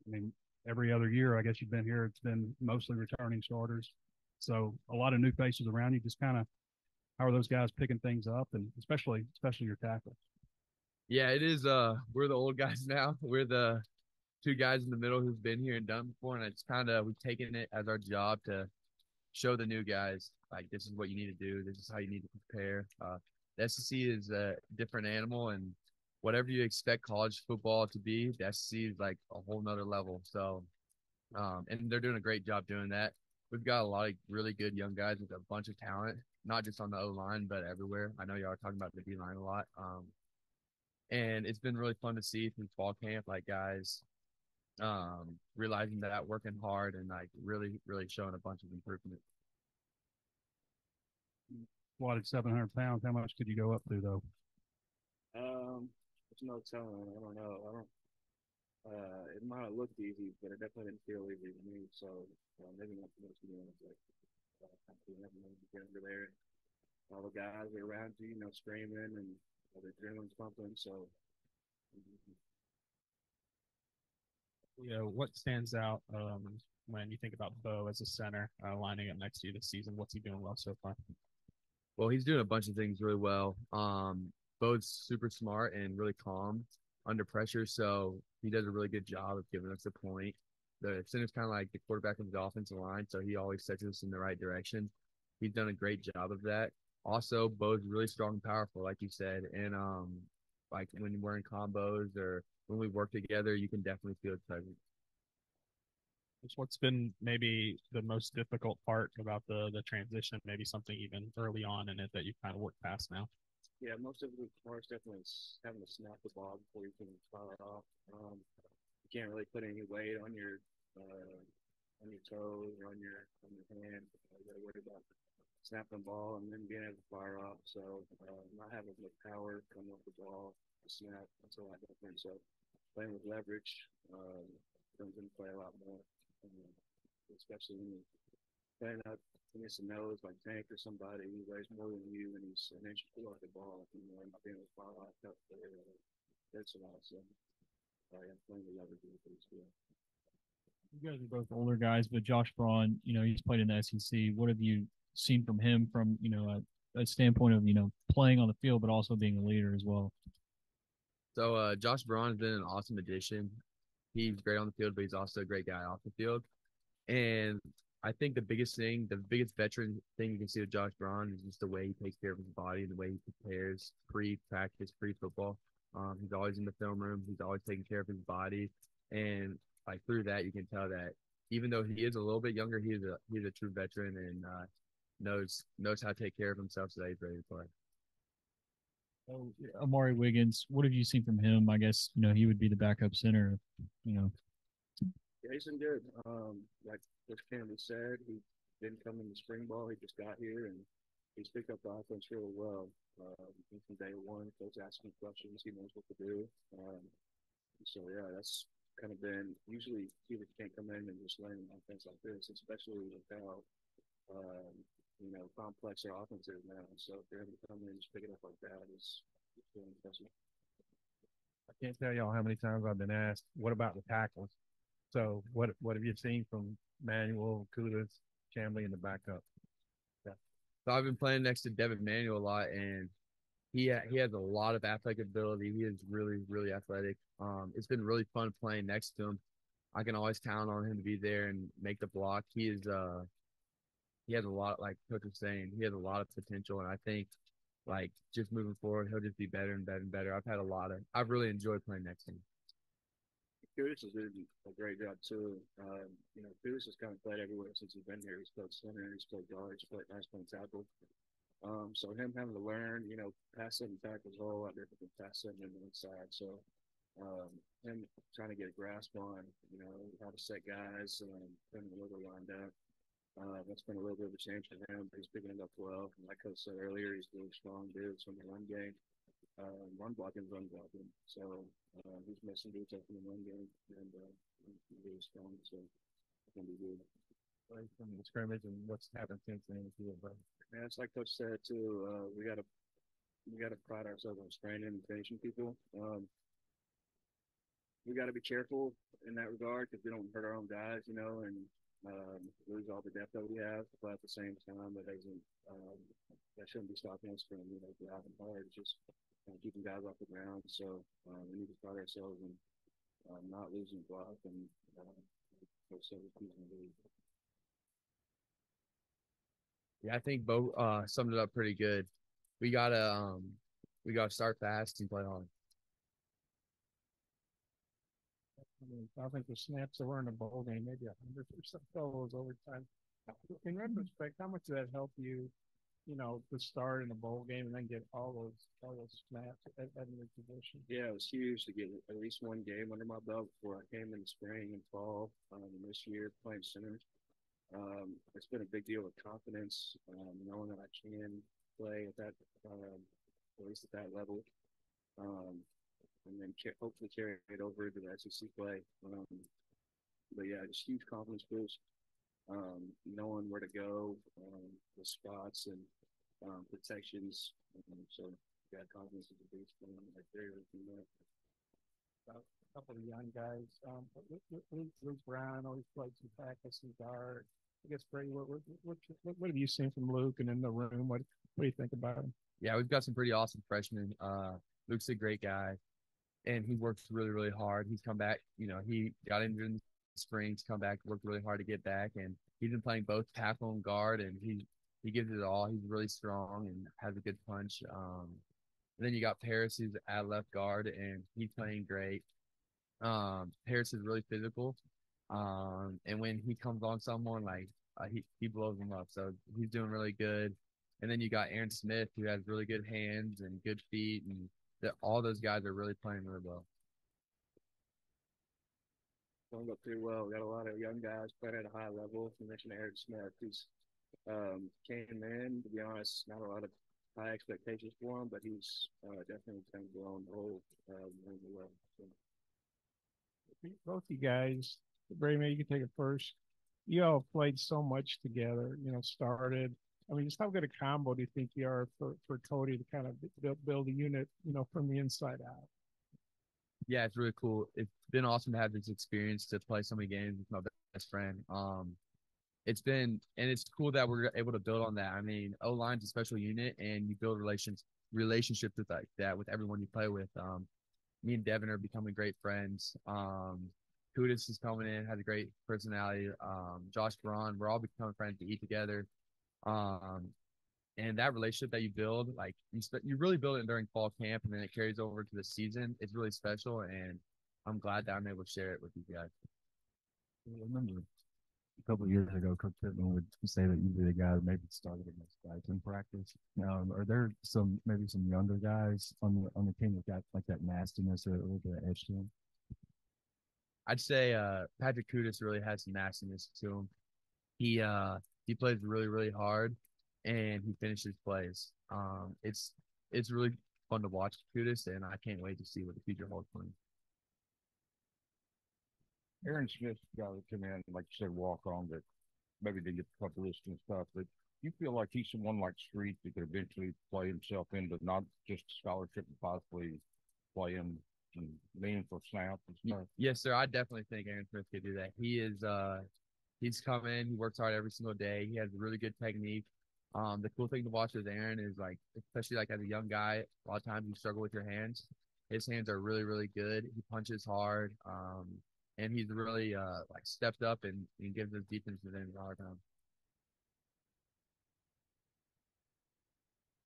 I mean, every other year, I guess you've been here, it's been mostly returning starters. So a lot of new faces around you. Just kind of how are those guys picking things up, and especially your tackles. Yeah, it is. We're the old guys now. We're the two guys in the middle who've been here and done before, and it's kind of we've taken it as our job to show the new guys like this is what you need to do. This is how you need to prepare. The SEC is a different animal, and whatever you expect college football to be, the SEC is like a whole nother level. So, and they're doing a great job doing that. We've got a lot of really good young guys with a bunch of talent, not just on the O line, but everywhere. I know y'all are talking about the D line a lot. And it's been really fun to see through fall camp, like guys realizing that working hard and like really showing a bunch of improvement. Squatted 700 pounds. How much could you go up to though? There's no telling. I don't know. I don't. It might have looked easy, but it definitely didn't feel easy to me. So maybe not too much to do. It's like you never know you get under there. All the guys are around you, screaming and the adrenaline's pumping. So What stands out when you think about Bo as a center lining up next to you this season? What's he doing well so far? Well, he's doing a bunch of things really well. Bo's super smart and really calm under pressure, so he does a really good job of giving us a point. The center's kind of like the quarterback of the offensive line, so he always sets us in the right direction. He's done a great job of that. Also, Bo's really strong and powerful, like you said, and like when we're in combos or when we work together, you can definitely feel his presence. What's been maybe the most difficult part about the transition? Maybe something even early on in it that you kind of worked past now. yeah, most of the parts definitely having to snap the ball before you can fire it off. You can't really put any weight on your toes or on your hand. You got to worry about snapping the ball and then being able to fire off. So not having the power coming off the ball, the snap, that's a lot different. So playing with leverage comes into play a lot more, um, especially when you're playing up against the nose like Tank or somebody who weighs more than you and he's an inch below the ball. Not being able to fire off up there, that's a lot. So yeah, playing with leverage is pretty good. You guys are both older guys, but Josh Braun, he's played in the SEC. What have you seen from him from, a standpoint of, playing on the field, but also being a leader as well? So Josh Braun has been an awesome addition. He's great on the field, but he's also a great guy off the field. And I think the biggest veteran thing you can see with Josh Braun is just the way he takes care of his body and the way he prepares pre-practice, pre-football. He's always in the film room. He's always taking care of his body, and like through that, you can tell that even though he is a little bit younger, he's a true veteran and knows how to take care of himself so that he's ready to play. Oh, Amari Wiggins, what have you seen from him? I guess, he would be the backup center, you know. Yeah, he's been good. Like Coach Kennedy said, he didn't come in the spring ball. He just got here and he's picked up the offense really well. From day one, coach asking questions, he knows what to do. So yeah, that's kind of been usually people can't come in and just learn an offense like this, especially with how um, complex our offense is now. So if they're able to come in and just pick it up like that is really impressive. I can't tell y'all how many times I've been asked, what about the tackles? So what have you seen from Manuel, Kudas, Chambly in the backup? Yeah. So I've been playing next to Devin Manuel a lot, and he has a lot of athletic ability. He is really athletic. It's been really fun playing next to him. I can always count on him to be there and make the block. He has a lot, like Coach was saying, he has a lot of potential, and I think like just moving forward, he'll just be better and better and better. I've really enjoyed playing next to him. Curtis has did a great job too. Curtis has kind of played everywhere since he's been here. He's played center, he's played guard, he's played nice point tackle. So him having to learn, pass set and tackle is a whole lot different than pass set and inside. So him trying to get a grasp on, how to set guys, him a little lined up. That's been a little bit of a change for him. But he's picking it up well. And like I said earlier, he's really strong dude from the run game. Run blocking, run blocking. So he's missing dudes up in the run game, and he's really strong. So it's gonna be good. Right from the scrimmage and what's happened since then, if you but And it's like Coach said too. We gotta pride ourselves on training and finishing people. we got to be careful in that regard because we don't hurt our own guys, and lose all the depth that we have. But at the same time, that shouldn't be stopping us from driving hard. It's just keeping guys off the ground. So we need to start ourselves and not losing block and Yeah, I think Bo summed it up pretty good. We gotta start fast and play hard. I think the snaps that were in the bowl game, maybe 100% goals overtime. In retrospect, how much did that help you, to start in the bowl game and then get all those snaps at your position? Yeah, it was huge to get at least one game under my belt before I came in the spring and fall this year playing center. It's been a big deal with confidence, knowing that I can play at that, at least at that level, and then hopefully carry it over to the SEC play. But yeah, just huge confidence boost, knowing where to go, the spots and protections. So yeah, confidence is a boost right there. A couple of young guys. Luke Brown, I know he's played some practice and guard. I guess Brady, what have you seen from Luke and in the room? What do you think about him? Yeah, we've got some pretty awesome freshmen. Luke's a great guy, and he works really, really hard. He's come back. He got injured in the spring. He's come back, worked really hard to get back, and he's been playing both tackle and guard, and he gives it all. He's really strong and has a good punch. And then you got Paris, who's at left guard, and he's playing great. Paris is really physical, and when he comes on someone, he blows them up. So he's doing really good. And then you got Aaron Smith, who has really good hands and good feet, and all those guys are really playing really well. Going up pretty well. We got a lot of young guys playing at a high level. You mentioned Aaron Smith, who's came in. To be honest, not a lot of high expectations for him, but he's definitely kind of blown the whole really well. So. Both you guys, Brady, maybe you can take it first. You all played so much together, started. I mean, just how good a combo do you think you are for Cody to kind of build a unit, from the inside out? Yeah, it's really cool. It's been awesome to have this experience to play so many games with my best friend. It's cool that we're able to build on that. I mean, O-line's a special unit, and you build relationships with that with everyone you play with. Me and Devin are becoming great friends. Kudus is coming in, has a great personality. Josh Braun, we're all becoming friends to eat together. And that relationship that you build, you really build it during fall camp, and then it carries over to the season. It's really special, and I'm glad that I'm able to share it with you guys. I remember a couple of years ago, Coach Pittman would say that you were the guy that maybe started the most guys in practice. Are there some younger guys on the team that got like that nastiness or a little bit of edge to them? I'd say Patrick Kudus really has some nastiness to him. He plays really, really hard, and he finishes plays. It's really fun to watch Kudus, and I can't wait to see what the future holds for him. Aaron Smith got to come in, like you said, walk on, but maybe they get a couple lists and stuff. But you feel like he's someone like Street that could eventually play himself into not just scholarship, but possibly play him some meaningful snaps and stuff? Yes, sir. I definitely think Aaron Smith could do that. He's come in, he works hard every single day. He has really good technique. The cool thing to watch with Aaron is especially as a young guy, a lot of times you struggle with your hands. His hands are really, really good. He punches hard. And he's really stepped up and gives his defense an hard time.